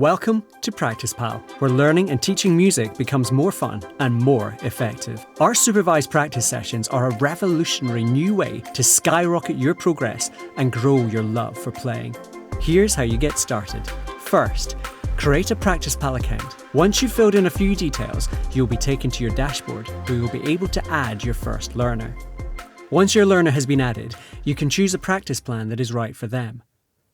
Welcome to Practice Pal, where learning and teaching music becomes more fun and more effective. Our supervised practice sessions are a revolutionary new way to skyrocket your progress and grow your love for playing. Here's how you get started. First, create a Practice Pal account. Once you've filled in a few details, you'll be taken to your dashboard where you'll be able to add your first learner. Once your learner has been added, you can choose a practice plan that is right for them.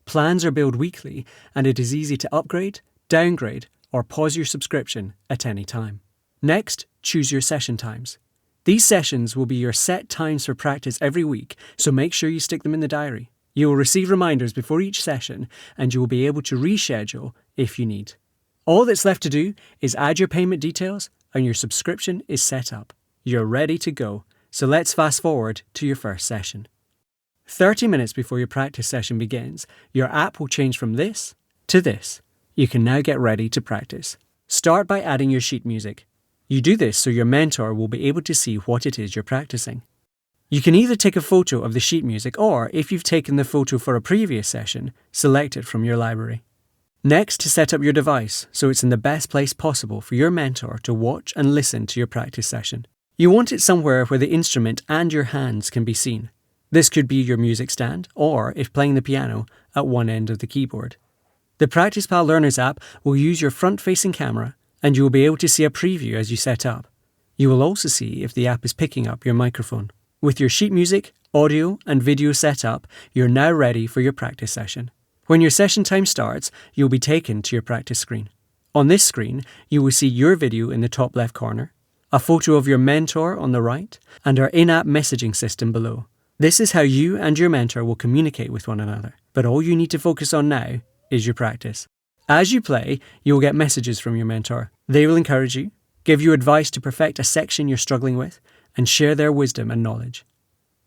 Plans are billed weekly, and it is easy to upgrade, downgrade, or pause your subscription at any time. Next, choose your session times. These sessions will be your set times for practice every week, so make sure you stick them in the diary. You will receive reminders before each session, and you will be able to reschedule if you need. All that's left to do is add your payment details, and your subscription is set up. You're ready to go, so let's fast forward to your first session. 30 minutes before your practice session begins, your app will change from this to this. You can now get ready to practice. Start by adding your sheet music. You do this so your mentor will be able to see what it is you're practicing. You can either take a photo of the sheet music or, if you've taken the photo for a previous session, select it from your library. Next, to set up your device so it's in the best place possible for your mentor to watch and listen to your practice session. You want it somewhere where the instrument and your hands can be seen. This could be your music stand, or, if playing the piano, at one end of the keyboard. The Practice Pal Learners app will use your front-facing camera, and you will be able to see a preview as you set up. You will also see if the app is picking up your microphone. With your sheet music, audio, and video set up, you're now ready for your practice session. When your session time starts, you'll be taken to your practice screen. On this screen, you will see your video in the top left corner, a photo of your mentor on the right, and our in-app messaging system below. This is how you and your mentor will communicate with one another, but all you need to focus on now is your practice. As you play, you will get messages from your mentor. They will encourage you, give you advice to perfect a section you're struggling with, and share their wisdom and knowledge.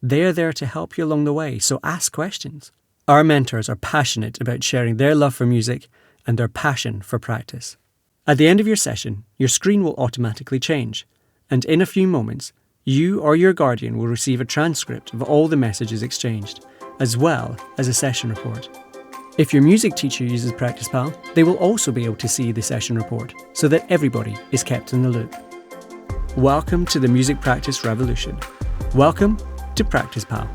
They are there to help you along the way, so ask questions. Our mentors are passionate about sharing their love for music and their passion for practice. At the end of your session, your screen will automatically change, and in a few moments, you or your guardian will receive a transcript of all the messages exchanged, as well as a session report. If your music teacher uses Practice Pal, they will also be able to see the session report, so that everybody is kept in the loop. Welcome to the music practice revolution. Welcome to Practice Pal.